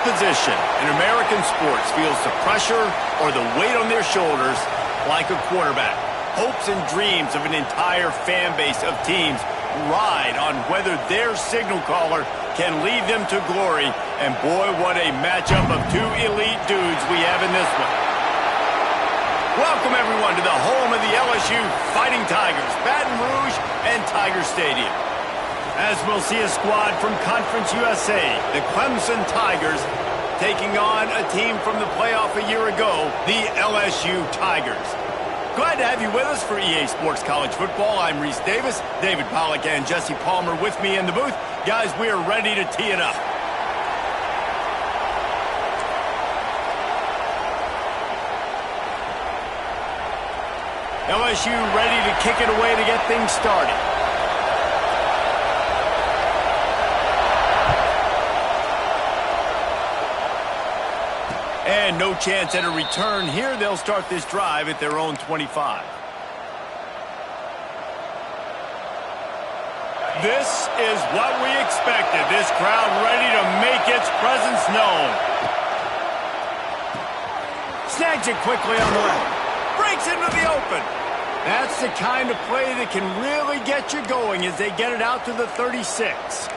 position in American sports feels the pressure or the weight on their shoulders like a quarterback. Hopes and dreams of an entire fan base of teams ride on whether their signal caller can lead them to glory. And boy, what a matchup of two elite dudes we have in this one. Welcome, everyone, to the home of the LSU Fighting Tigers, Baton Rouge and Tiger Stadium. As we'll see a squad from Conference USA, the Clemson Tigers, taking on a team from the playoff a year ago, the LSU Tigers. Glad to have you with us for EA Sports College Football. I'm Reese Davis, David Pollack, and Jesse Palmer with me in the booth. Guys, we are ready to tee it up. LSU ready to kick it away to get things started. And no chance at a return here. They'll start this drive at their own 25. This is what we expected. This crowd ready to make its presence known. Snags it quickly on the left. Breaks into the open. That's the kind of play that can really get you going as they get it out to the 36.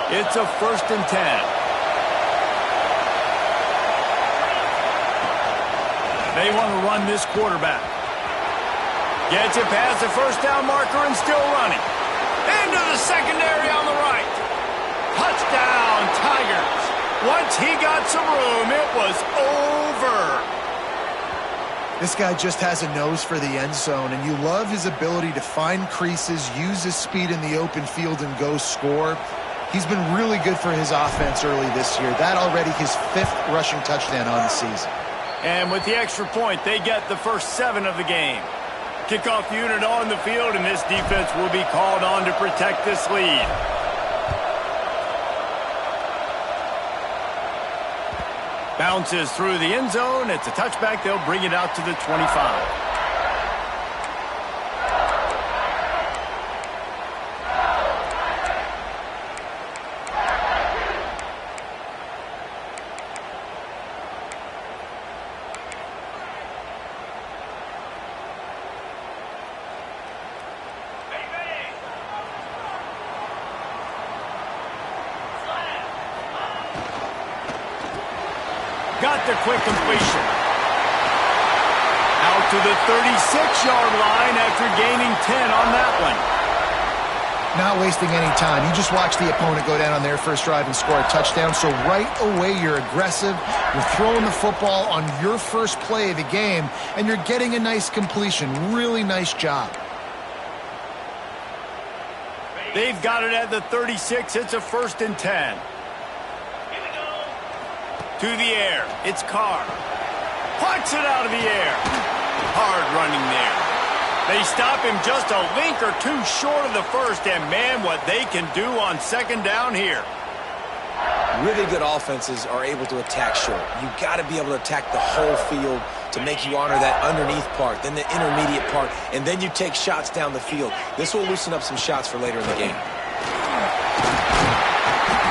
It's a 1st and 10. They want to run this quarterback. Gets it past the first down marker and still running. Into the secondary on the right. Touchdown, Tigers. Once he got some room, it was over. This guy just has a nose for the end zone, and you love his ability to find creases, use his speed in the open field, and go score. He's been really good for his offense early this year. That already his 5th rushing touchdown on the season. And with the extra point, they get the first 7 of the game. Kickoff unit on the field, and this defense will be called on to protect this lead. Bounces through the end zone. It's a touchback. They'll bring it out to the 25. Got the quick completion. Out to the 36-yard line after gaining 10 on that one. Not wasting any time. You just watch the opponent go down on their first drive and score a touchdown. So right away, you're aggressive. You're throwing the football on your first play of the game, and you're getting a nice completion. Really nice job. They've got it at the 36. It's a 1st and 10. To the air, it's Carr. Plucks it out of the air. Hard running there. They stop him just a link or two short of the first, and man, what they can do on 2nd down here. Really good offenses are able to attack short. You've got to be able to attack the whole field to make you honor that underneath part, then the intermediate part, and then you take shots down the field. This will loosen up some shots for later in the game.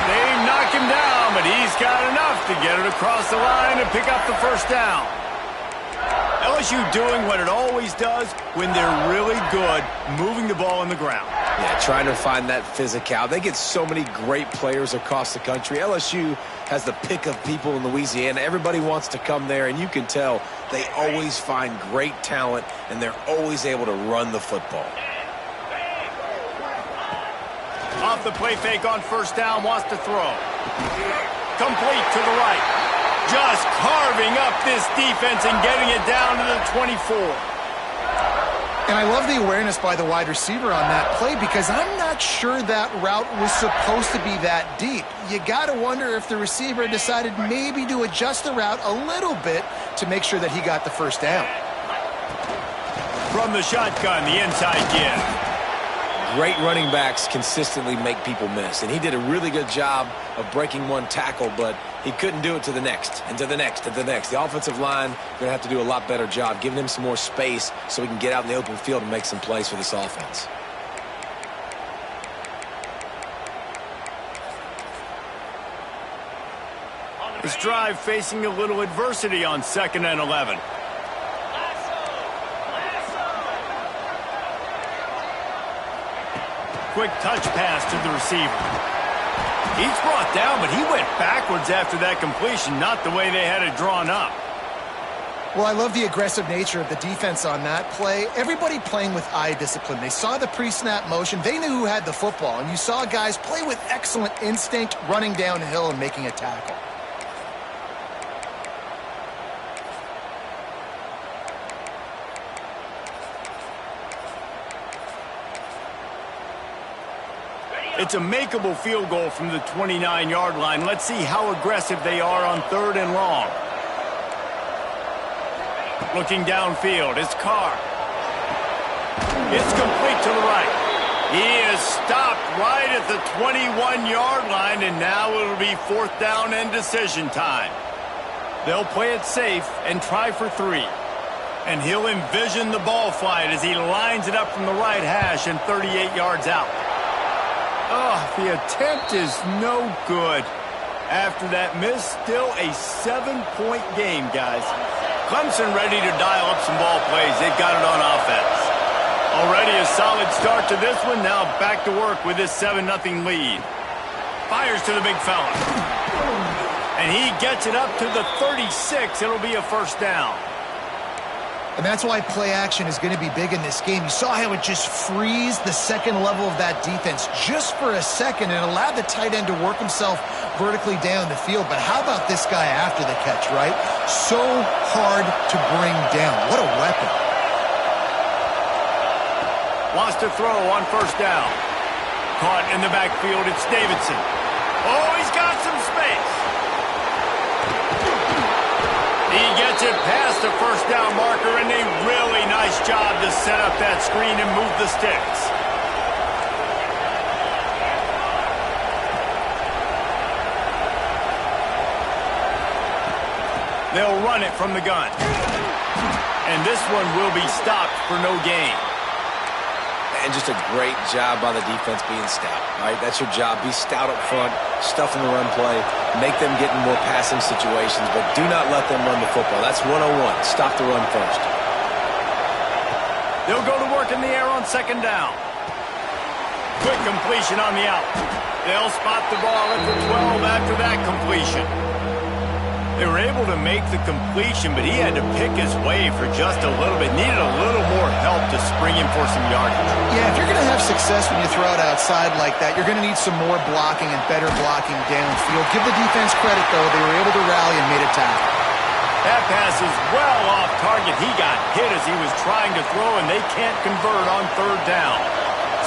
They knock him down, but he's got enough to get it across the line and pick up the first down. LSU doing what it always does when they're really good, moving the ball in the ground. Yeah, trying to find that physicality. They get so many great players across the country. LSU has the pick of people in Louisiana. Everybody wants to come there, and you can tell they always find great talent, and they're always able to run the football. Off the play fake on 1st down, wants to throw. Complete to the right. Just carving up this defense and getting it down to the 24. And I love the awareness by the wide receiver on that play because I'm not sure that route was supposed to be that deep. You got to wonder if the receiver decided maybe to adjust the route a little bit to make sure that he got the first down. From the shotgun, the inside give. Great running backs consistently make people miss, and he did a really good job of breaking one tackle, but he couldn't do it to the next, and to the next, and to the next. The offensive line going to have to do a lot better job, giving him some more space so he can get out in the open field and make some plays for this offense. This drive facing a little adversity on 2nd and 11. Quick touch pass to the receiver. He's brought down, but he went backwards after that completion, not the way they had it drawn up. Well, I love the aggressive nature of the defense on that play. Everybody playing with eye discipline. They saw the pre-snap motion. They knew who had the football, and you saw guys play with excellent instinct, running downhill and making a tackle. It's a makeable field goal from the 29-yard line. Let's see how aggressive they are on 3rd and long. Looking downfield, it's Carr. It's complete to the right. He is stopped right at the 21-yard line, and now it'll be 4th down and decision time. They'll play it safe and try for 3. And he'll envision the ball flight as he lines it up from the right hash and 38 yards out. Oh, the attempt is no good. After that miss, still a 7-point game, guys. Clemson ready to dial up some ball plays. They've got it on offense. Already a solid start to this one. Now back to work with this 7-0 lead. Fires to the big fella. And he gets it up to the 36. It'll be a 1st down. And that's why play action is going to be big in this game. You saw how it just frees the second level of that defense just for a second and allowed the tight end to work himself vertically down the field. But how about this guy after the catch, right? So hard to bring down. What a weapon. Wants to throw on 1st down. Caught in the backfield, it's Davidson. Oh, he's got some space. He gets it past the 1st down marker, and a really nice job to set up that screen and move the sticks. They'll run it from the gun. And this one will be stopped for no gain. And just a great job by the defense being stout, right? That's your job. Be stout up front, stuff in the run play, make them get in more passing situations, but do not let them run the football. That's 101. Stop the run first. They'll go to work in the air on 2nd down. Quick completion on the out. They'll spot the ball at the 12 after that completion. They were able to make the completion, but he had to pick his way for just a little bit. Needed a little more help to spring him for some yardage. Yeah, if you're going to have success when you throw it outside like that, you're going to need some more blocking and better blocking downfield. Give the defense credit, though. They were able to rally and made a tackle. That pass is well off target. He got hit as he was trying to throw, and they can't convert on 3rd down.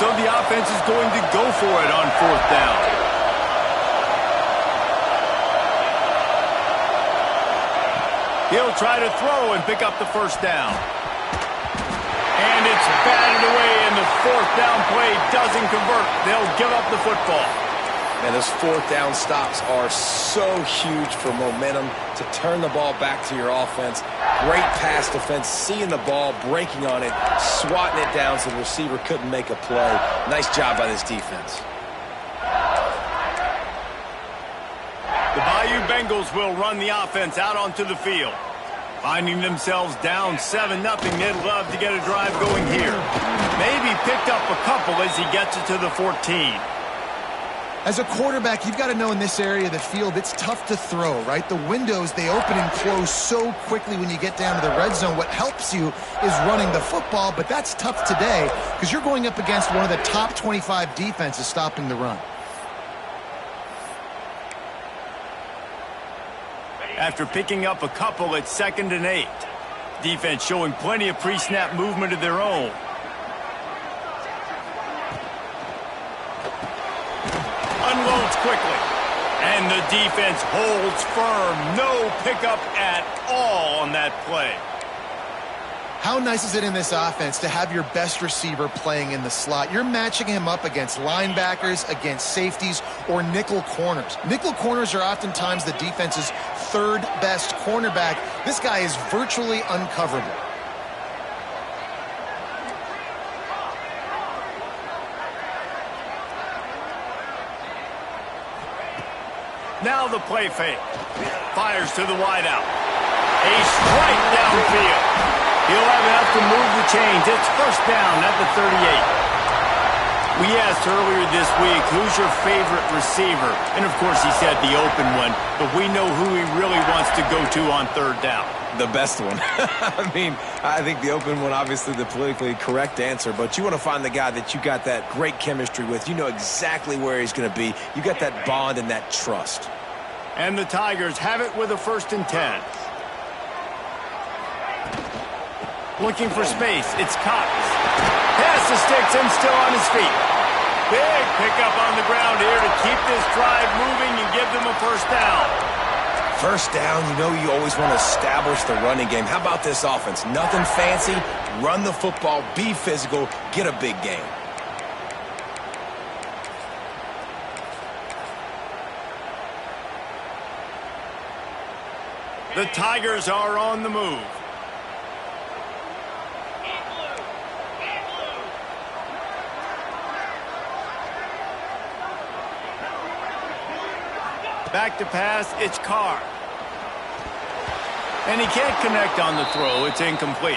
So the offense is going to go for it on 4th down. He'll try to throw and pick up the 1st down. And it's batted away, and the 4th down play doesn't convert. They'll give up the football. Man, those 4th down stops are so huge for momentum to turn the ball back to your offense. Great pass defense, seeing the ball, breaking on it, swatting it down so the receiver couldn't make a play. Nice job by this defense. The Bayou Bengals will run the offense out onto the field. Finding themselves down 7-0, they'd love to get a drive going here. Maybe picked up a couple as he gets it to the 14. As a quarterback, you've got to know in this area of the field, it's tough to throw, right? The windows, they open and close so quickly when you get down to the red zone. What helps you is running the football, but that's tough today because you're going up against one of the top 25 defenses stopping the run. After picking up a couple at 2nd and 8. Defense showing plenty of pre-snap movement of their own. Unloads quickly. And the defense holds firm. No pickup at all on that play. How nice is it in this offense to have your best receiver playing in the slot? You're matching him up against linebackers, against safeties, or nickel corners. Nickel corners are oftentimes the defense's 3rd best cornerback. This guy is virtually uncoverable. Now the play fake. Fires to the wideout. A strike downfield. He'll have enough to move the chains. It's first down at the 38. We asked earlier this week, who's your favorite receiver? And, of course, he said the open one, but we know who he really wants to go to on third down. The best one. I mean, I think the open one, obviously the politically correct answer, but you want to find the guy that you got that great chemistry with. You know exactly where he's going to be. You got that bond and that trust. And the Tigers have it with a 1st and 10. Looking for space. It's Cox. Pass the sticks and still on his feet. Big pickup on the ground here to keep this drive moving and give them a first down. First down, you know you always want to establish the running game. How about this offense? Nothing fancy. Run the football, be physical, get a big gain. The Tigers are on the move. Back to pass, it's Carr. And he can't connect on the throw. It's incomplete.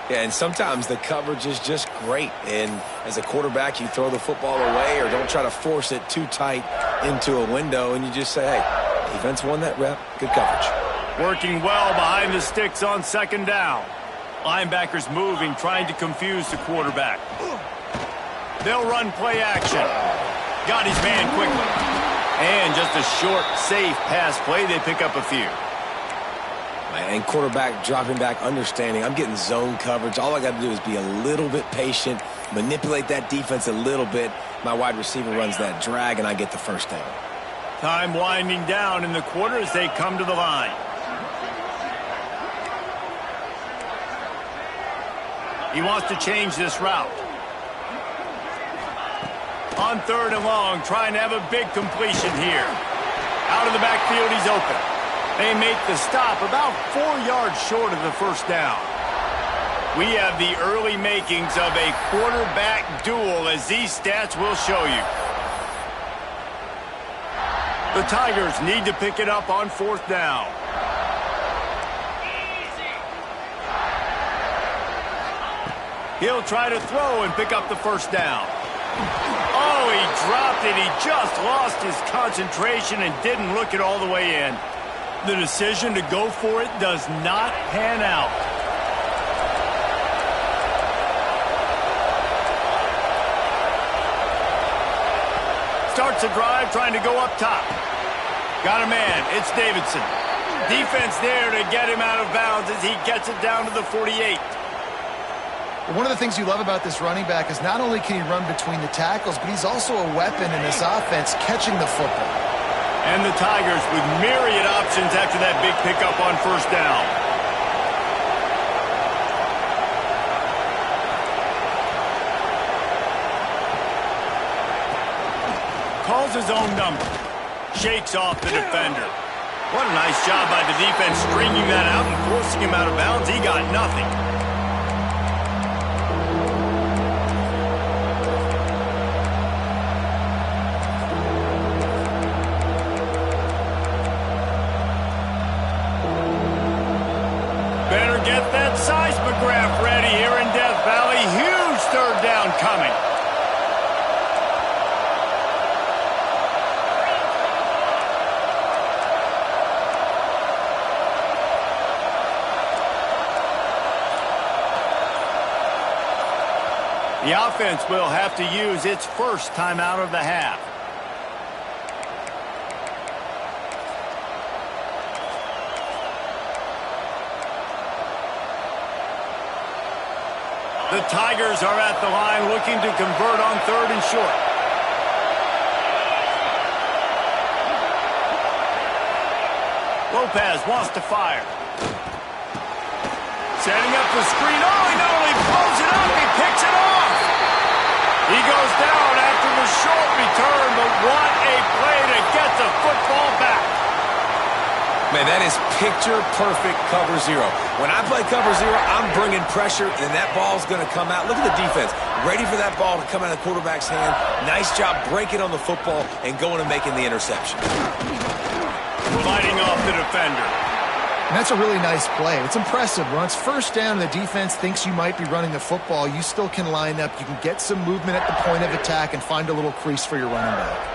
Yeah, and sometimes the coverage is just great. And as a quarterback, you throw the football away or don't try to force it too tight into a window, and you just say, hey, defense won that rep. Good coverage. Working well behind the sticks on 2nd down. Linebackers moving, trying to confuse the quarterback. They'll run play action. Got his man quickly. And just a short, safe pass play. They pick up a few. And quarterback dropping back, understanding. I'm getting zone coverage. All I got to do is be a little bit patient, manipulate that defense a little bit. My wide receiver runs that drag, and I get the first down. Time winding down in the quarter as they come to the line. He wants to change this route. On 3rd and long, trying to have a big completion here. Out of the backfield, he's open. They make the stop about 4 yards short of the first down. We have the early makings of a quarterback duel, as these stats will show you. The Tigers need to pick it up on 4th down. He'll try to throw and pick up the first down. Oh, he dropped it. He just lost his concentration and didn't look it all the way in. The decision to go for it does not pan out. Starts a drive trying to go up top. Got a man. It's Davidson. Defense there to get him out of bounds as he gets it down to the 48. One of the things you love about this running back is not only can he run between the tackles, but he's also a weapon in this offense catching the football. And the Tigers with myriad options after that big pickup on 1st down. Calls his own number. Shakes off the defender. What a nice job by the defense stringing that out and forcing him out of bounds. He got nothing. Better get that seismograph ready here in Death Valley. Huge 3rd down coming. The offense will have to use its first timeout of the half. The Tigers are at the line looking to convert on 3rd and short. Lopez wants to fire. Setting up the screen. Oh, he not only blows it up, he picks it off. He goes down after the short return, but what a play to get the football back. Man, that is picture-perfect cover zero. When I play cover zero, I'm bringing pressure, and that ball's going to come out. Look at the defense. Ready for that ball to come out of the quarterback's hand. Nice job breaking on the football and going and making the interception. Fighting off the defender. And that's a really nice play. It's impressive. When it's first down and the defense thinks you might be running the football, you still can line up. You can get some movement at the point of attack and find a little crease for your running back.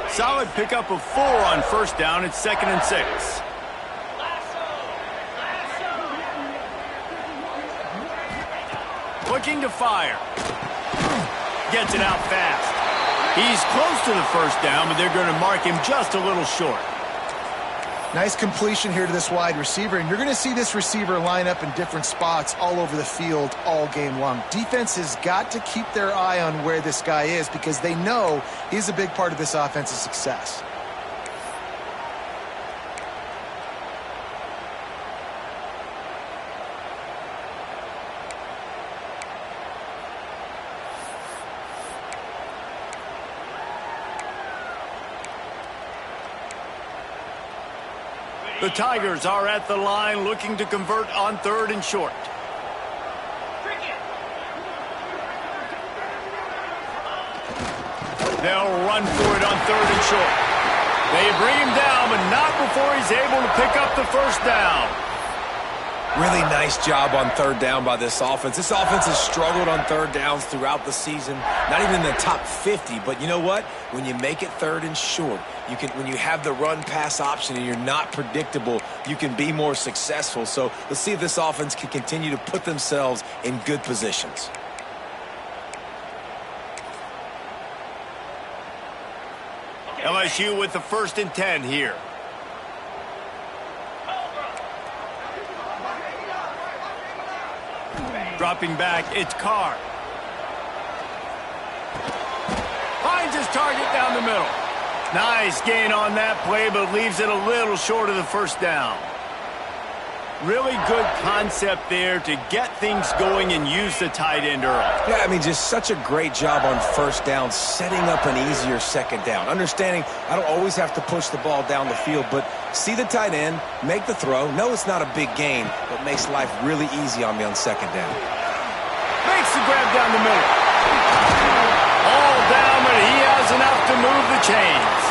Solid pickup of 4 on first down. It's 2nd and 6. Looking to fire. Gets it out fast. He's close to the first down, but they're going to mark him just a little short. Nice completion here to this wide receiver, and you're going to see this receiver line up in different spots all over the field all game long. Defense has got to keep their eye on where this guy is because they know he's a big part of this offense's success. The Tigers are at the line looking to convert on 3rd and short. They'll run for it on 3rd and short. They bring him down, but not before he's able to pick up the first down. Really nice job on 3rd down by this offense. This offense has struggled on 3rd downs throughout the season. Not even in the top 50, but you know what? When you make it 3rd and short, when you have the run-pass option and you're not predictable, you can be more successful. So let's see if this offense can continue to put themselves in good positions. LSU with the 1st and 10 here. Dropping back, it's Carr. Finds his target down the middle. Nice gain on that play, but leaves it a little short of the first down. Really good concept there to get things going and use the tight end early. Yeah, I mean, just such a great job on first down, setting up an easier second down. Understanding I don't always have to push the ball down the field, but see the tight end, make the throw. No, it's not a big gain, but makes life really easy on me on second down. Makes the grab down the middle. All down, but he has enough to move the chains.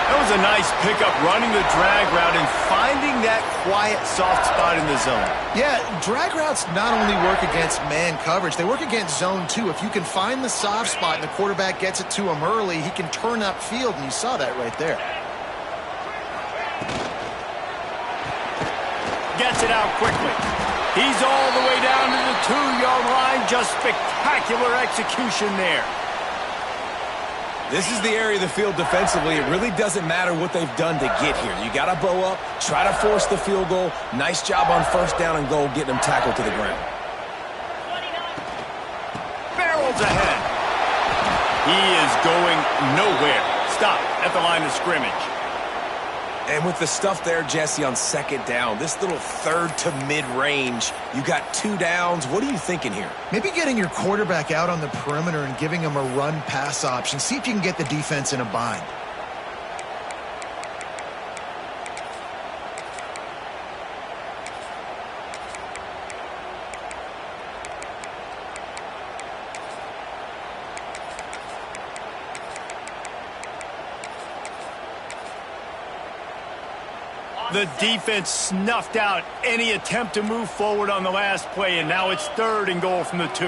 That was a nice pickup, running the drag route and finding that quiet, soft spot in the zone. Yeah, drag routes not only work against man coverage, they work against zone too. If you can find the soft spot and the quarterback gets it to him early, he can turn upfield, and you saw that right there. Gets it out quickly. He's all the way down to the 2-yard line. Just spectacular execution there. This is the area of the field defensively. It really doesn't matter what they've done to get here. You got to bow up, try to force the field goal. Nice job on first down and goal, getting them tackled to the ground. Barrels ahead. He is going nowhere. Stop at the line of scrimmage. And with the stuff there, Jesse, on second down, this little 3rd to mid-range, you got 2 downs. What are you thinking here? Maybe getting your quarterback out on the perimeter and giving him a run-pass option. See if you can get the defense in a bind. The defense snuffed out any attempt to move forward on the last play, and now it's 3rd and goal from the 2.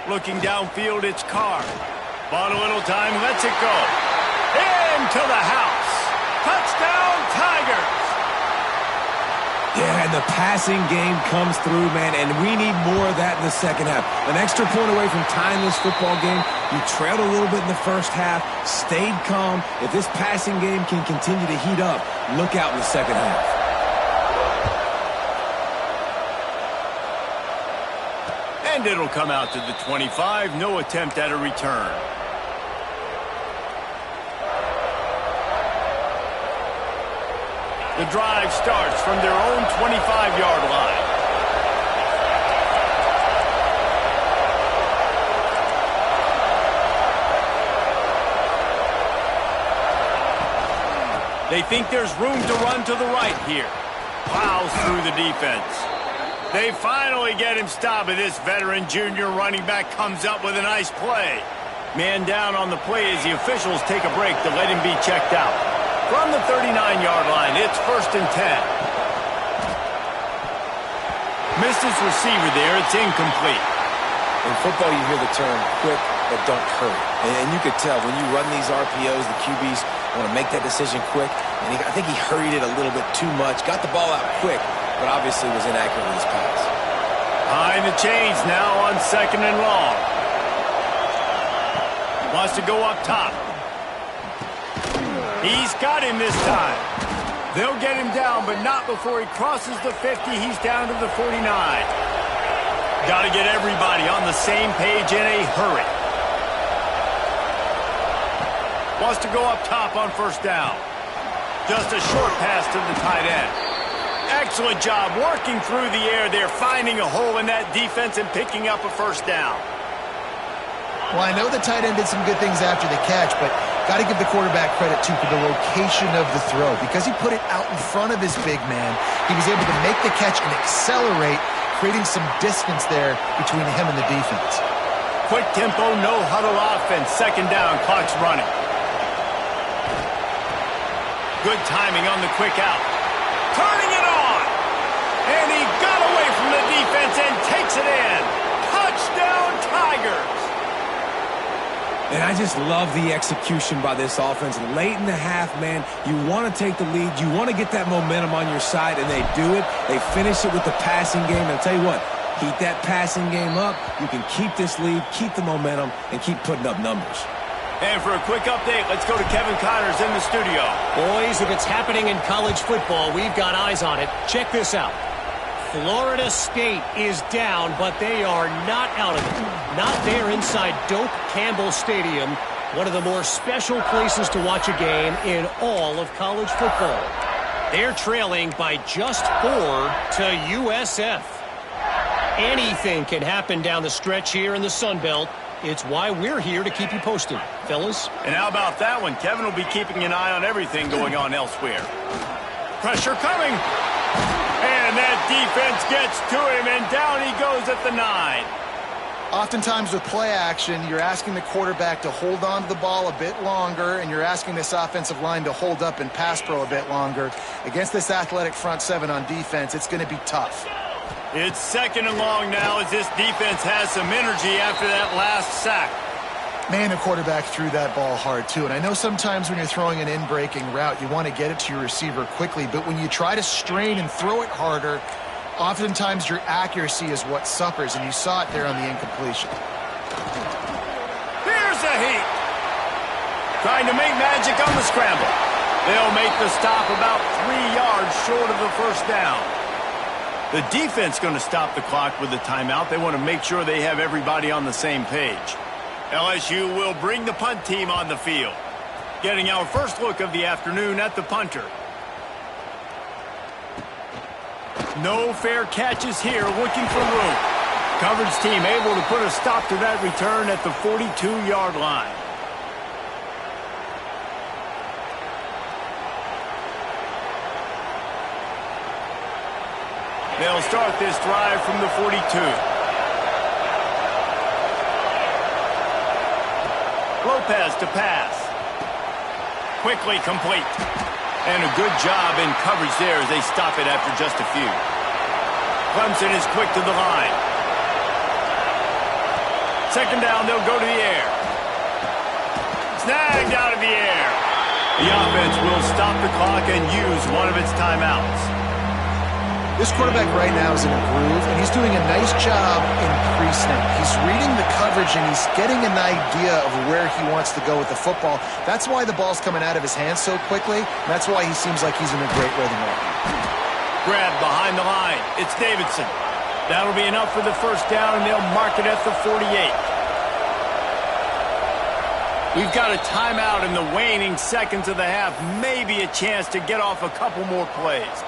Looking downfield, it's Carr. Bought a little time, lets it go. Into the house. Touchdown, Tigers. Yeah, and the passing game comes through, man, and we need more of that in the second half. An extra point away from tying this football game. You trailed a little bit in the first half, stayed calm. If this passing game can continue to heat up, look out in the second half. And it'll come out to the 25. No attempt at a return. The drive starts from their own 25-yard line. They think there's room to run to the right here. Plows through the defense. They finally get him stopped, and this veteran junior running back comes up with a nice play. Man down on the play as the officials take a break to let him be checked out. From the 39-yard line, it's 1st and 10. Missed his receiver there. It's incomplete. In football, you hear the term quick but don't hurry. And you could tell when you run these RPOs, the QBs want to make that decision quick. And I think he hurried it a little bit too much. Got the ball out quick, but obviously was inaccurate with his pass. Behind the chains now on 2nd and long. Wants to go up top. He's got him this time. They'll get him down, but not before he crosses the 50. He's down to the 49. Got to get everybody on the same page in a hurry. Wants to go up top on 1st down. Just a short pass to the tight end. Excellent job working through the air there, finding a hole in that defense and picking up a 1st down. Well, I know the tight end did some good things after the catch, but got to give the quarterback credit, too, for the location of the throw. Because he put it out in front of his big man, he was able to make the catch and accelerate, creating some distance there between him and the defense. Quick tempo, no huddle offense. 2nd down, clock's running. Good timing on the quick out. Turning it on. And he got away from the defense and takes it in. Touchdown, Tigers. And I just love the execution by this offense. Late in the half, man, you want to take the lead. You want to get that momentum on your side, and they do it. They finish it with the passing game. And I'll tell you what, keep that passing game up. You can keep this lead, keep the momentum, and keep putting up numbers. And for a quick update, let's go to Kevin Connors in the studio. Boys, if it's happening in college football, we've got eyes on it. Check this out. Florida State is down, but they are not out of it. Not there inside Doak Campbell Stadium, one of the more special places to watch a game in all of college football. They're trailing by just 4 to USF. Anything can happen down the stretch here in the Sun Belt. It's why we're here to keep you posted, fellas. And how about that one? Kevin will be keeping an eye on everything going on elsewhere. Pressure coming. And that defense gets to him, and down he goes at the 9. Oftentimes with play action, you're asking the quarterback to hold on to the ball a bit longer, and you're asking this offensive line to hold up and pass pro a bit longer. Against this athletic front 7 on defense, it's going to be tough. It's 2nd and long now as this defense has some energy after that last sack. Man, the quarterback threw that ball hard, too. And I know sometimes when you're throwing an in-breaking route, you want to get it to your receiver quickly. But when you try to strain and throw it harder, oftentimes your accuracy is what suffers. And you saw it there on the incompletion. Here's a heat. Trying to make magic on the scramble. They'll make the stop about 3 yards short of the 1st down. The defense going to stop the clock with the timeout. They want to make sure they have everybody on the same page. LSU will bring the punt team on the field. Getting our first look of the afternoon at the punter. No fair catches here, looking for room. Coverage team able to put a stop to that return at the 42-yard line. They'll start this drive from the 42. Lopez to pass. Quickly complete. And a good job in coverage there as they stop it after just a few. Clemson is quick to the line. 2nd down, they'll go to the air. Snagged out of the air. The offense will stop the clock and use one of its timeouts. This quarterback right now is in a groove, and he's doing a nice job increasing it. He's reading the coverage, and he's getting an idea of where he wants to go with the football. That's why the ball's coming out of his hands so quickly, and that's why he seems like he's in a great rhythm right now. Grab behind the line. It's Davidson. That'll be enough for the 1st down, and they'll mark it at the 48. We've got a timeout in the waning seconds of the half. Maybe a chance to get off a couple more plays.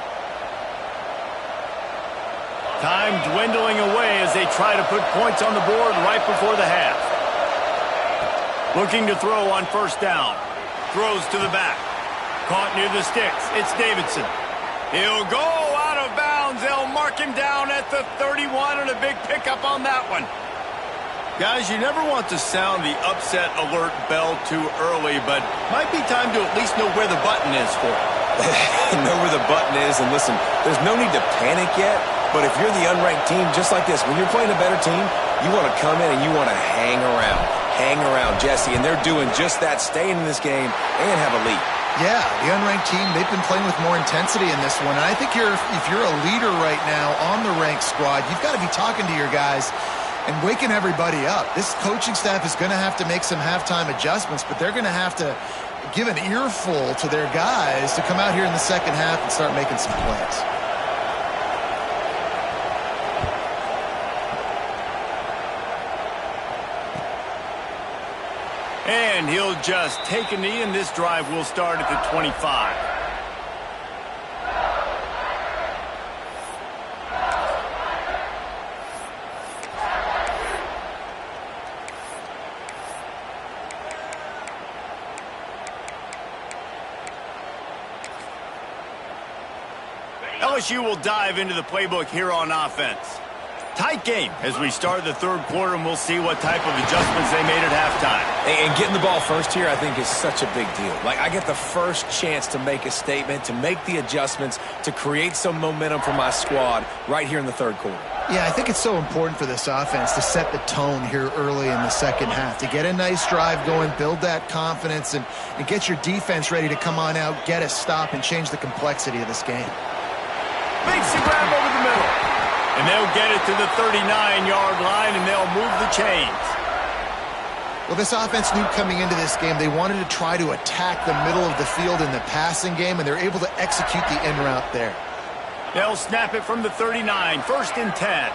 Time dwindling away as they try to put points on the board right before the half. Looking to throw on 1st down. Throws to the back. Caught near the sticks. It's Davidson. He'll go out of bounds. They'll mark him down at the 31 and a big pickup on that one. Guys, you never want to sound the upset alert bell too early, but might be time to at least know where the button is for it. Know where the button is, and listen, there's no need to panic yet, but if you're the unranked team, just like this, when you're playing a better team, you want to come in and you want to hang around. Hang around, Jesse, and they're doing just that, staying in this game and have a lead. Yeah, the unranked team, they've been playing with more intensity in this one. And I think if you're a leader right now on the ranked squad, you've got to be talking to your guys and waking everybody up. This coaching staff is going to have to make some halftime adjustments, but they're going to have to give an earful to their guys to come out here in the second half and start making some plays. And he'll just take a knee, and this drive will start at the 25. LSU will dive into the playbook here on offense. Tight game as we start the third quarter, and we'll see what type of adjustments they made at halftime. And getting the ball first here, I think, is such a big deal. Like, I get the first chance to make a statement, to make the adjustments, to create some momentum for my squad right here in the third quarter. Yeah, I think it's so important for this offense to set the tone here early in the second half, to get a nice drive going, build that confidence, and get your defense ready to come on out, get a stop, and change the complexity of this game. Makes the grab over the middle. And they'll get it to the 39-yard line, and they'll move the chains. Well, this offense knew coming into this game they wanted to try to attack the middle of the field in the passing game, and they're able to execute the in route there. They'll snap it from the 39, 1st and 10.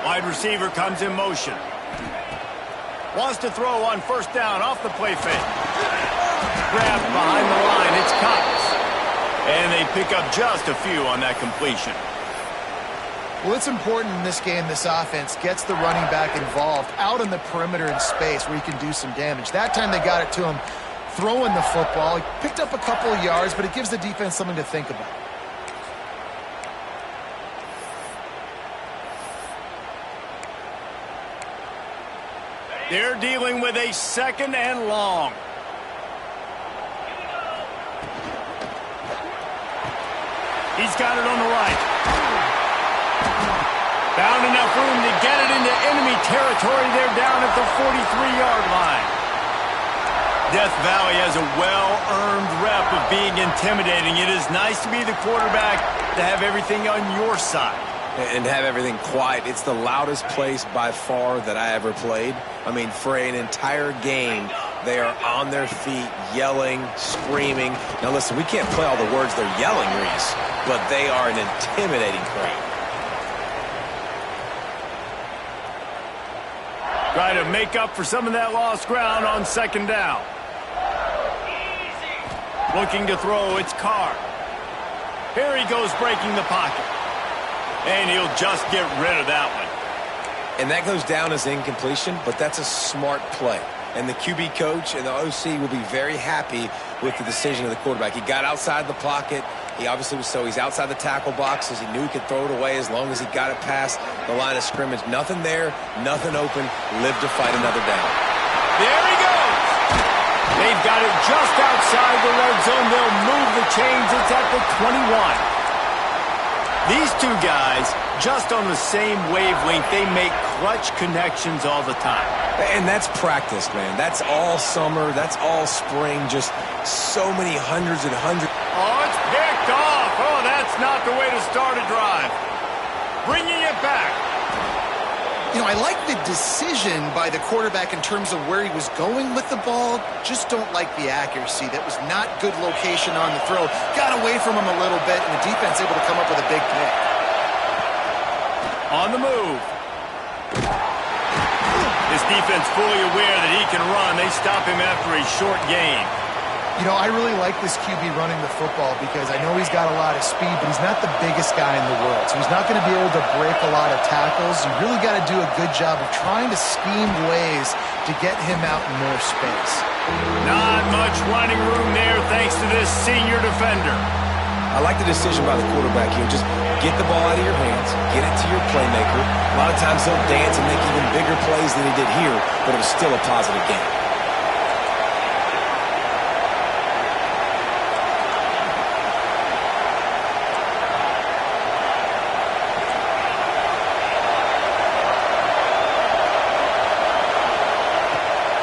Wide receiver comes in motion. Wants to throw on 1st down off the play fake. Grabbed behind the line, it's Cox. And they pick up just a few on that completion. Well, it's important in this game this offense gets the running back involved out on the perimeter in space where he can do some damage. That time they got it to him throwing the football. He picked up a couple of yards, but it gives the defense something to think about. They're dealing with a 2nd and long. He's got it on the right. Found enough room to get it into enemy territory. They're down at the 43-yard line. Death Valley has a well-earned rep of being intimidating. It is nice to be the quarterback, to have everything on your side. And have everything quiet. It's the loudest place by far that I ever played. I mean, for an entire game, they are on their feet, yelling, screaming. Now, listen, we can't play all the words they're yelling, Reese, but they are an intimidating crowd. Try to make up for some of that lost ground on 2nd down. Looking to throw, it's Carr. Here he goes breaking the pocket. And he'll just get rid of that one. And that goes down as incompletion, but that's a smart play. And the QB coach and the OC will be very happy with the decision of the quarterback. He got outside the pocket. He obviously was he's outside the tackle boxes. He knew he could throw it away as long as he got it past the line of scrimmage. Nothing there, nothing open. Live to fight another down. There he goes. They've got it just outside the red zone. They'll move the chains. It's at the 21. These two guys, just on the same wavelength, they make clutch connections all the time. And that's practice, man. That's all summer. That's all spring. Just so many hundreds and hundreds. Oh, it's picked off. Oh, that's not the way to start a drive. Bringing it back. You know, I like the decision by the quarterback in terms of where he was going with the ball. Just don't like the accuracy. That was not good location on the throw. Got away from him a little bit, and the defense able to come up with a big pick. On the move. This defense fully aware that he can run. They stop him after a short gain. You know, I really like this QB running the football because I know he's got a lot of speed, but he's not the biggest guy in the world. So he's not going to be able to break a lot of tackles. You really got to do a good job of trying to scheme ways to get him out in more space. Not much running room there thanks to this senior defender. I like the decision by the quarterback here. Just get the ball out of your hands, get it to your playmaker. A lot of times he'll dance and make even bigger plays than he did here, but it was still a positive game.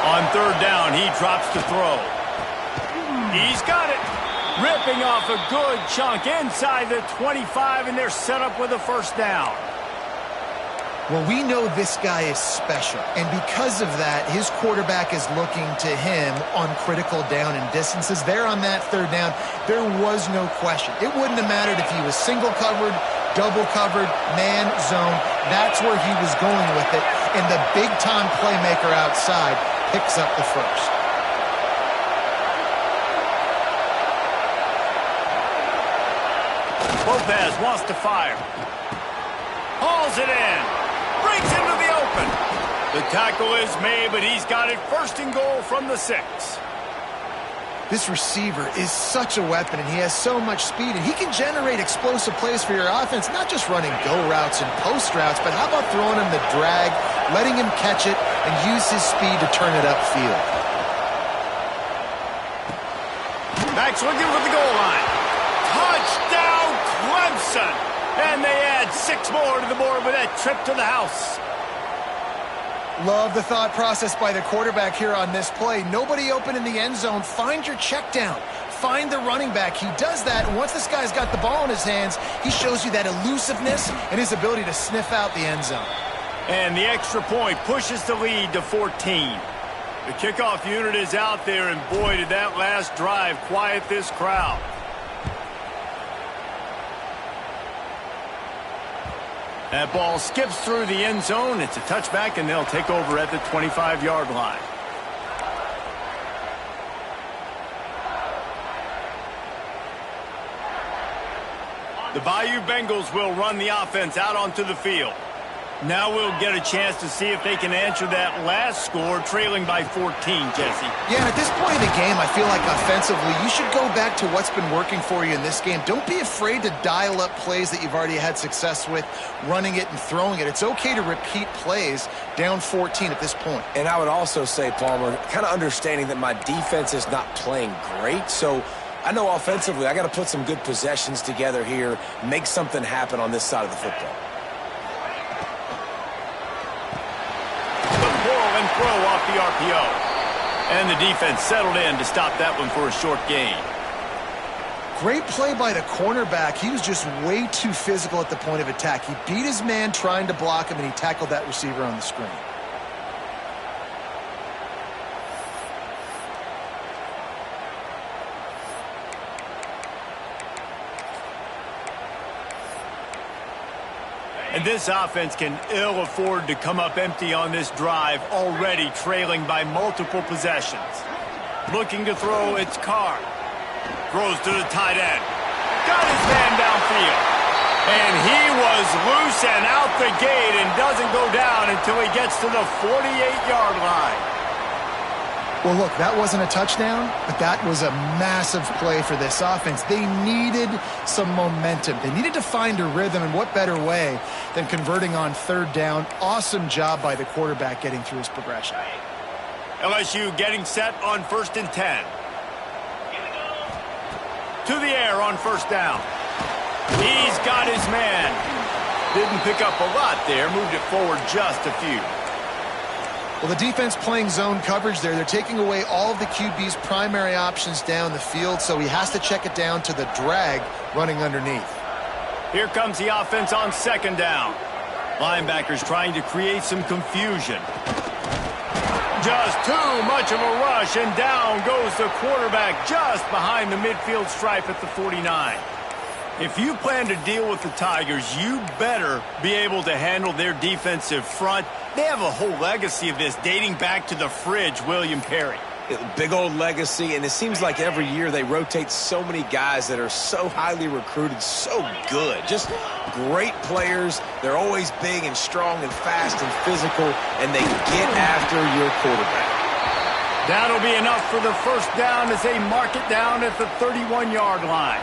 On third down, he drops to throw. He's got it. Ripping off a good chunk inside the 25, and they're set up with a first down. Well, we know this guy is special, and because of that, his quarterback is looking to him on critical down and distances. There on that third down, there was no question. It wouldn't have mattered if he was single covered, double covered, man, zone. That's where he was going with it, and the big-time playmaker outside picks up the first. Lopez wants to fire. Hauls it in. Breaks into the open. The tackle is made, but he's got it first and goal from the 6. This receiver is such a weapon, and he has so much speed, and he can generate explosive plays for your offense, not just running go routes and post routes, but how about throwing him the drag, letting him catch it, and use his speed to turn it upfield. Max looking for the goal line. Touchdown, Clemson! And they add 6 more to the board with that trip to the house. Love the thought process by the quarterback here on this play. Nobody open in the end zone. Find your check down. Find the running back. He does that, and once this guy's got the ball in his hands, he shows you that elusiveness and his ability to sniff out the end zone. And the extra point pushes the lead to 14. The kickoff unit is out there, and boy, did that last drive quiet this crowd. That ball skips through the end zone. It's a touchback, and they'll take over at the 25-yard line. The Bayou Bengals will run the offense out onto the field. Now we'll get a chance to see if they can answer that last score, trailing by 14, Jesse. Yeah, at this point in the game, I feel like offensively, you should go back to what's been working for you in this game. Don't be afraid to dial up plays that you've already had success with, running it and throwing it. It's okay to repeat plays down 14 at this point. And I would also say, Palmer, kind of understanding that my defense is not playing great, so I know offensively I got to put some good possessions together here, make something happen on this side of the football. Throw off the RPO. And the defense settled in to stop that one for a short gain. Great play by the cornerback. He was just way too physical at the point of attack. He beat his man trying to block him, and he tackled that receiver on the screen. And this offense can ill afford to come up empty on this drive, already trailing by multiple possessions. Looking to throw, it's Carr. Throws to the tight end. Got his man downfield. And he was loose and out the gate and doesn't go down until he gets to the 48-yard line. Well, look, that wasn't a touchdown, but that was a massive play for this offense. They needed some momentum. They needed to find a rhythm, and what better way than converting on third down. Awesome job by the quarterback getting through his progression. LSU getting set on 1st and 10. To the air on first down. He's got his man. Didn't pick up a lot there, moved it forward just a few. Well, the defense playing zone coverage there. They're taking away all of the QB's primary options down the field, so he has to check it down to the drag running underneath. Here comes the offense on 2nd down. Linebackers trying to create some confusion. Just too much of a rush, and down goes the quarterback just behind the midfield stripe at the 49. If you plan to deal with the Tigers, you better be able to handle their defensive front. They have a whole legacy of this dating back to the fridge, William Perry. Big old legacy, and it seems like every year they rotate so many guys that are so highly recruited, so good. Just great players. They're always big and strong and fast and physical, and they get after your quarterback. That'll be enough for the first down as they mark it down at the 31-yard line.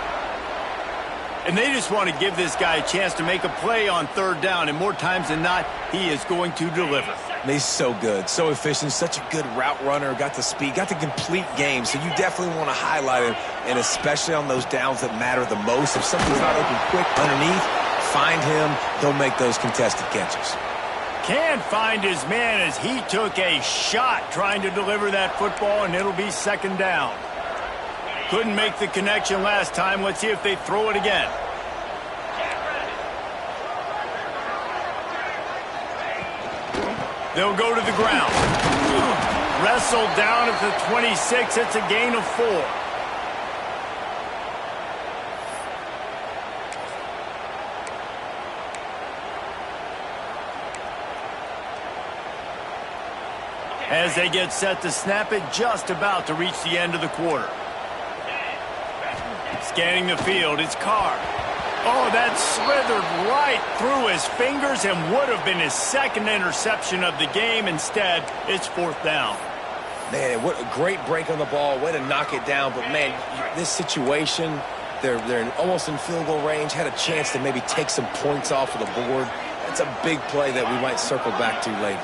And they just want to give this guy a chance to make a play on third down, and more times than not, he is going to deliver. He's so good, so efficient, such a good route runner, got the speed, got the complete game, so you definitely want to highlight him, and especially on those downs that matter the most. If something's not open quick underneath, find him, he'll make those contested catches. Can't find his man as he took a shot trying to deliver that football, and it'll be second down. Couldn't make the connection last time. Let's see if they throw it again. They'll go to the ground. Wrestled down at the 26. It's a gain of 4. As they get set to snap it, just about to reach the end of the quarter. Scanning the field, it's Carr. Oh, that slithered right through his fingers and would have been his second interception of the game. Instead, it's fourth down. Man, what a great break on the ball. Way to knock it down. But, man, this situation, they're almost in field goal range. Had a chance to maybe take some points off of the board. That's a big play that we might circle back to later.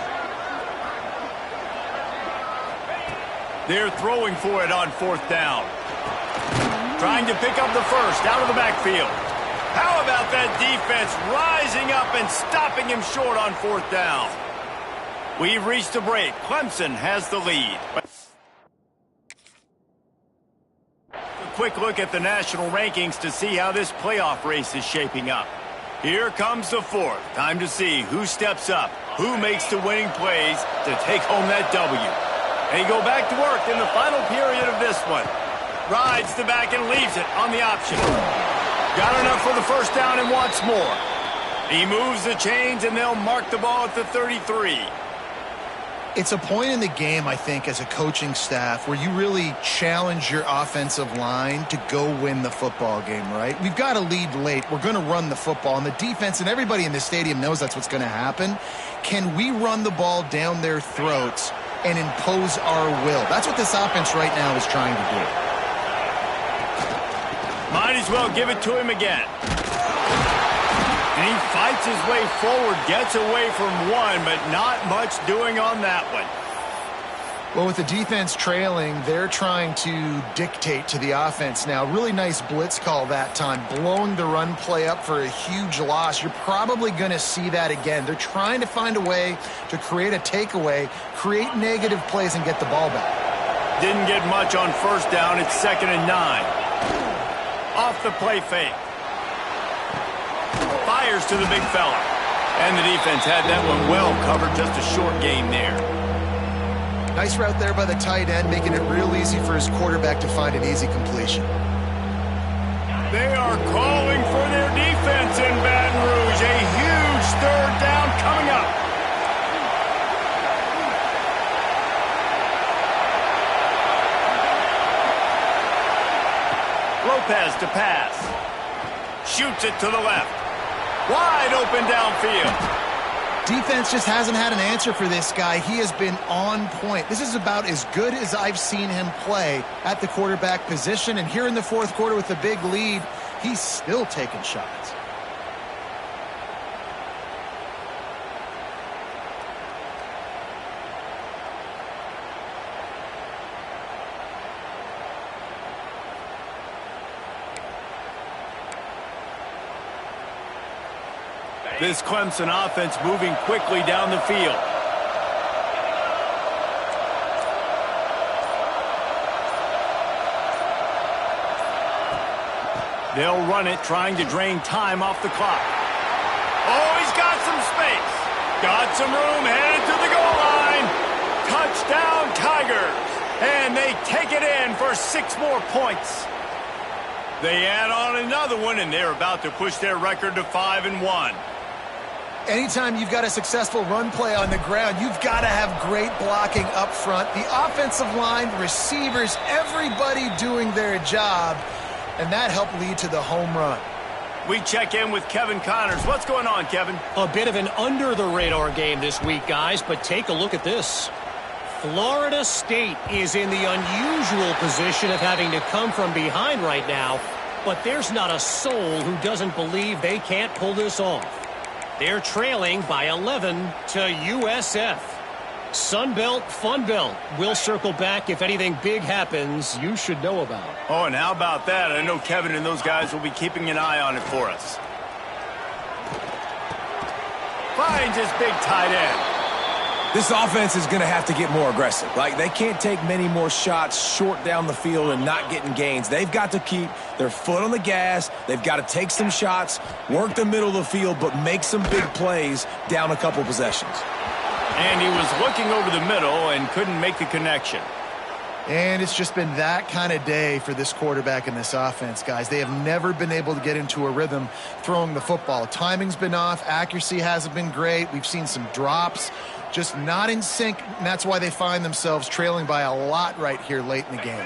They're throwing for it on fourth down. Trying to pick up the first out of the backfield. How about that defense rising up and stopping him short on fourth down? We've reached a break. Clemson has the lead. A quick look at the national rankings to see how this playoff race is shaping up. Here comes the fourth. Time to see who steps up, who makes the winning plays to take home that W. They go back to work in the final period of this one. Rides the back and leaves it on the option. Got enough for the first down and wants more. He moves the chains, and they'll mark the ball at the 33. It's a point in the game, I think, as a coaching staff where you really challenge your offensive line to go win the football game, right? We've got to lead late. We're going to run the football, and the defense and everybody in the stadium knows that's what's going to happen. Can we run the ball down their throats and impose our will? That's what this offense right now is trying to do. Might as well give it to him again. And he fights his way forward, gets away from one, but not much doing on that one. Well, with the defense trailing, they're trying to dictate to the offense now. Really nice blitz call that time, blowing the run play up for a huge loss. You're probably going to see that again. They're trying to find a way to create a takeaway, create negative plays, and get the ball back. Didn't get much on first down. It's 2nd and 9. Off the play fake. Fires to the big fella. And the defense had that one well covered. Just a short game there. Nice route there by the tight end, making it real easy for his quarterback to find an easy completion. They are calling for their defense in Baton Rouge. A huge third down coming up. Lopez to pass. Shoots it to the left. Wide open downfield. Defense just hasn't had an answer for this guy. He has been on point. This is about as good as I've seen him play at the quarterback position. And here in the fourth quarter with the big lead, he's still taking shots. This Clemson offense moving quickly down the field. They'll run it, trying to drain time off the clock. Oh, he's got some space. Got some room, headed to the goal line. Touchdown, Tigers. And they take it in for 6 more points. They add on another one, and they're about to push their record to 5-1. Anytime you've got a successful run play on the ground, you've got to have great blocking up front. The offensive line, receivers, everybody doing their job, and that helped lead to the home run. We check in with Kevin Connors. What's going on, Kevin? A bit of an under-the-radar game this week, guys, but take a look at this. Florida State is in the unusual position of having to come from behind right now, but there's not a soul who doesn't believe they can't pull this off. They're trailing by 11 to USF. Sunbelt, Funbelt. We'll circle back if anything big happens you should know about. Oh, and how about that? I know Kevin and those guys will be keeping an eye on it for us. Finds his big tight end. This offense is going to have to get more aggressive. Like, they can't take many more shots short down the field and not getting gains. They've got to keep their foot on the gas. They've got to take some shots, work the middle of the field, but make some big plays down a couple possessions. And he was looking over the middle and couldn't make the connection. And it's just been that kind of day for this quarterback and this offense, guys. They have never been able to get into a rhythm throwing the football. Timing's been off. Accuracy hasn't been great. We've seen some drops. Just not in sync, and that's why they find themselves trailing by a lot right here late in the game.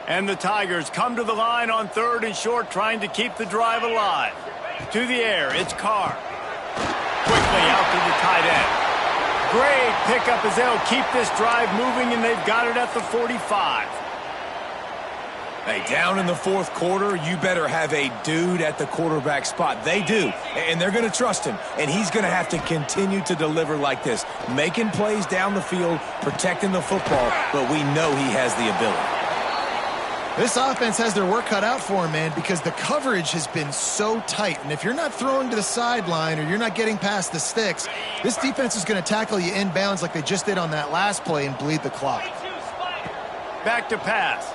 And the Tigers come to the line on 3rd and short, trying to keep the drive alive. To the air, it's Carr. Quickly out to the tight end. Great pickup as they'll keep this drive moving, and they've got it at the 45. Hey, down in the 4th quarter, you better have a dude at the quarterback spot. They do, and they're going to trust him, and he's going to have to continue to deliver like this, making plays down the field, protecting the football, but we know he has the ability. This offense has their work cut out for him, man, because the coverage has been so tight. And if you're not throwing to the sideline or you're not getting past the sticks, this defense is going to tackle you inbounds like they just did on that last play and bleed the clock. Back to pass.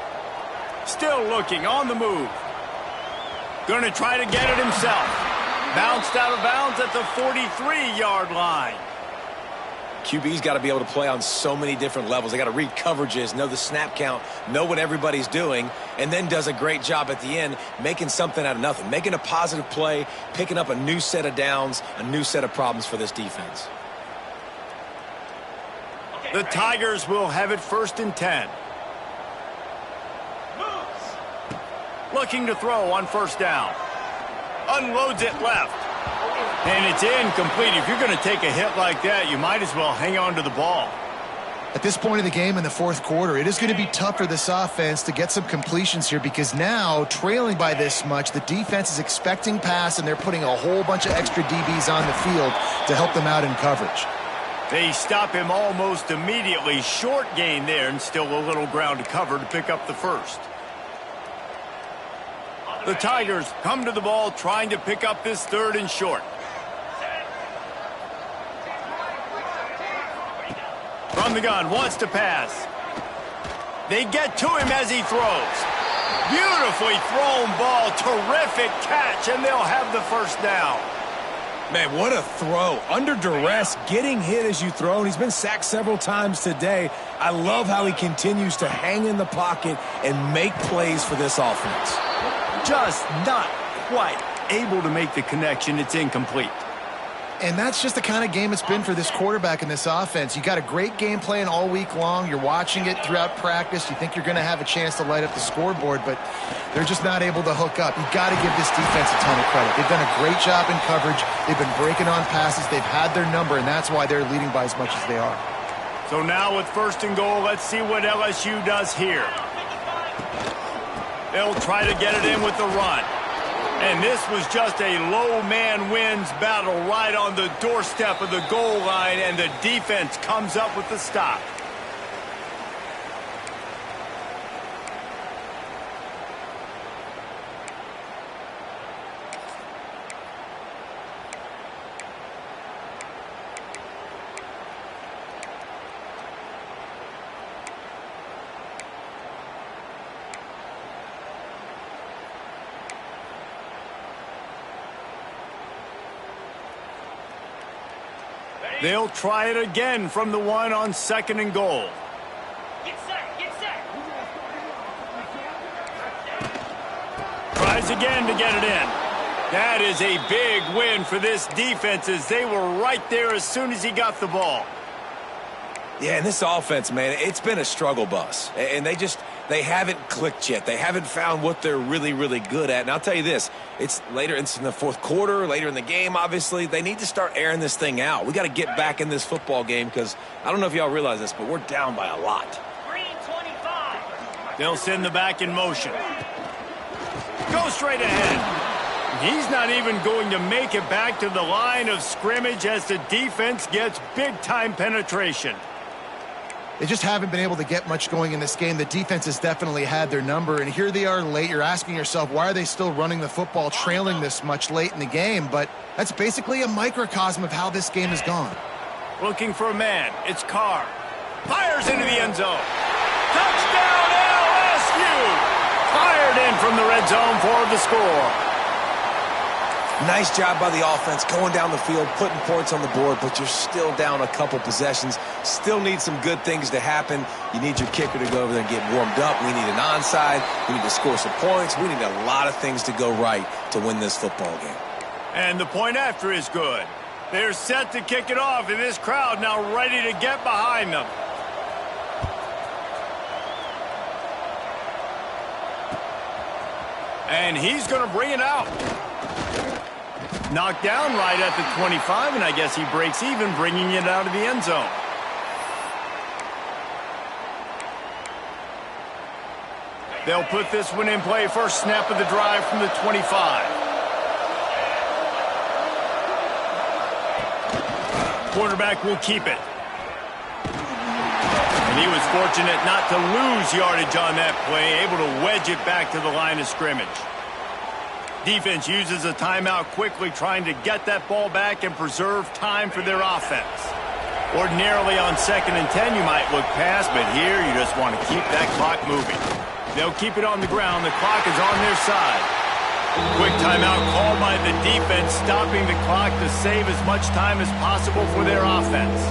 Still looking, on the move. Going to try to get it himself. Bounced out of bounds at the 43-yard line. QB's got to be able to play on so many different levels. They got to read coverages, know the snap count, know what everybody's doing, and then does a great job at the end making something out of nothing, making a positive play, picking up a new set of downs, a new set of problems for this defense. The Tigers will have it 1st and 10. Looking to throw on 1st down. Unloads it left. And it's incomplete. If you're going to take a hit like that, you might as well hang on to the ball. At this point of the game in the 4th quarter, it is going to be tough for this offense to get some completions here because now, trailing by this much, the defense is expecting pass, and they're putting a whole bunch of extra DBs on the field to help them out in coverage. They stop him almost immediately. Short gain there, and still a little ground to cover to pick up the 1st. The Tigers come to the ball trying to pick up this 3rd and short. From the gun, wants to pass. They get to him as he throws. Beautifully thrown ball, terrific catch, and they'll have the 1st down. Man, what a throw. Under duress, getting hit as you throw, and he's been sacked several times today. I love how he continues to hang in the pocket and make plays for this offense. Just not quite able to make the connection. It's incomplete. And that's just the kind of game it's been for this quarterback and this offense. You got a great game plan all week long. You're watching it throughout practice. You think you're going to have a chance to light up the scoreboard, but they're just not able to hook up. You got to give this defense a ton of credit. They've done a great job in coverage. They've been breaking on passes. They've had their number, and that's why they're leading by as much as they are. So now with 1st and goal, let's see what LSU does here. They'll try to get it in with the run. And this was just a low man wins battle right on the doorstep of the goal line, and the defense comes up with the stop. They'll try it again from the 1 on 2nd and goal. Get set, get set. Tries again to get it in. That is a big win for this defense as they were right there as soon as he got the ball. Yeah, and this offense, man, it's been a struggle bus. And they haven't clicked yet. They haven't found what they're really, really good at. And I'll tell you this, it's in the fourth quarter, later in the game, obviously. They need to start airing this thing out. We got to get back in this football game because I don't know if y'all realize this, but we're down by a lot. Green 25. They'll send the back in motion. Go straight ahead. He's not even going to make it back to the line of scrimmage as the defense gets big-time penetration. They just haven't been able to get much going in this game. The defense has definitely had their number, and here they are late. You're asking yourself, why are they still running the football, trailing this much late in the game? But that's basically a microcosm of how this game has gone. Looking for a man. It's Carr. Fires into the end zone. Touchdown, LSU! Fired in from the red zone for the score. Nice job by the offense going down the field, putting points on the board, but you're still down a couple possessions. Still need some good things to happen. You need your kicker to go over there and get warmed up. We need an onside. We need to score some points. We need a lot of things to go right to win this football game. And the point after is good. They're set to kick it off, and this crowd now ready to get behind them. And he's going to bring it out. Knocked down right at the 25, and I guess he breaks even, bringing it out of the end zone. They'll put this one in play. First snap of the drive from the 25. Quarterback will keep it. And he was fortunate not to lose yardage on that play, able to wedge it back to the line of scrimmage. Defense uses a timeout quickly, trying to get that ball back and preserve time for their offense. Ordinarily on 2nd and 10, you might look past, but here you just want to keep that clock moving. They'll keep it on the ground. The clock is on their side. Quick timeout called by the defense, stopping the clock to save as much time as possible for their offense.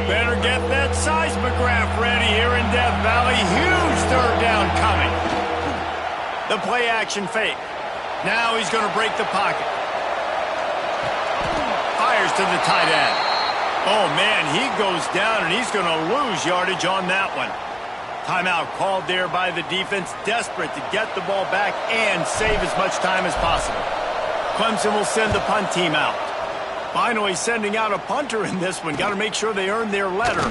Better get that seismograph ready here in Death Valley. Huge third down coming. The play action fake. Now he's going to break the pocket. Fires to the tight end. Oh, man, he goes down, and he's going to lose yardage on that one. Timeout called there by the defense, desperate to get the ball back and save as much time as possible. Clemson will send the punt team out. Finally sending out a punter in this one. Got to make sure they earn their letter.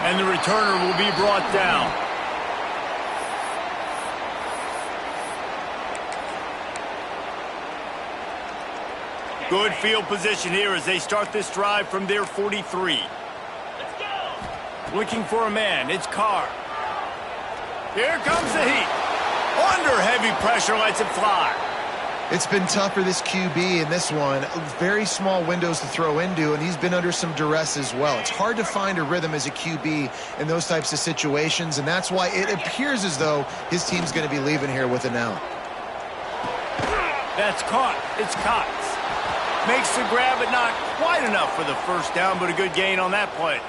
And the returner will be brought down. Good field position here as they start this drive from their 43. Let's go. Looking for a man. It's Carr. Here comes the heat. Under heavy pressure, lets it fly. It's been tough for this QB in this one. Very small windows to throw into, and he's been under some duress as well. It's hard to find a rhythm as a QB in those types of situations, and that's why it appears as though his team's going to be leaving here with an out. That's caught. It's Cox. Makes the grab, but not quite enough for the first down, but a good gain on that play.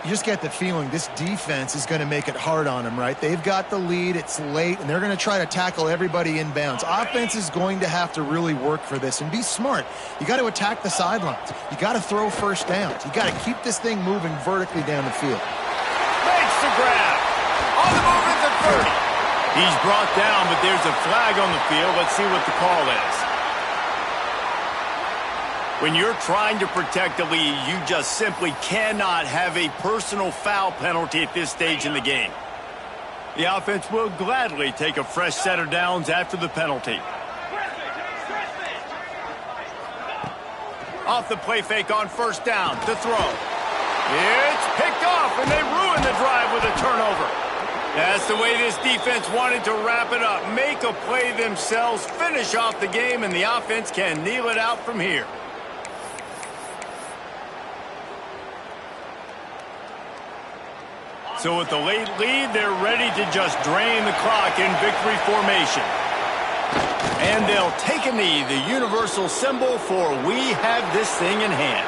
You just get the feeling this defense is going to make it hard on them, right? They've got the lead, it's late, and they're going to try to tackle everybody inbounds. Offense is going to have to really work for this and be smart. You got to attack the sidelines. You got to throw first downs. You got to keep this thing moving vertically down the field. Makes the grab. On the move at the 30. He's brought down, but there's a flag on the field. Let's see what the call is. When you're trying to protect the lead, you just simply cannot have a personal foul penalty at this stage in the game. The offense will gladly take a fresh set of downs after the penalty. Off the play fake on first down to throw. It's picked off, and they ruin the drive with a turnover. That's the way this defense wanted to wrap it up. Make a play themselves, finish off the game, and the offense can kneel it out from here. So with the late lead, they're ready to just drain the clock in victory formation. And they'll take a knee, the universal symbol for we have this thing in hand.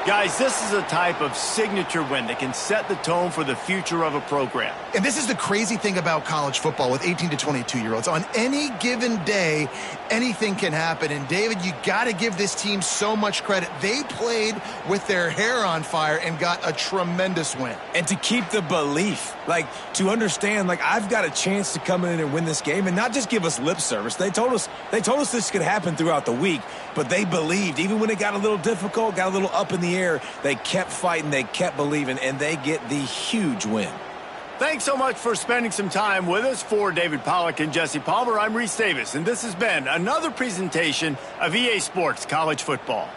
Guys, this is a type of signature win that can set the tone for the future of a program. And this is the crazy thing about college football with 18 to 22-year-olds. On any given day, anything can happen. And, David, you got to give this team so much credit. They played with their hair on fire and got a tremendous win. And to keep the belief, like, to understand, like, I've got a chance to come in and win this game and not just give us lip service. They told us this could happen throughout the week, but they believed. Even when it got a little difficult, got a little up in the air, they kept fighting, they kept believing, and they get the huge win. Thanks so much for spending some time with us. For David Pollack and Jesse Palmer, I'm Reese Davis, and this has been another presentation of EA Sports College Football.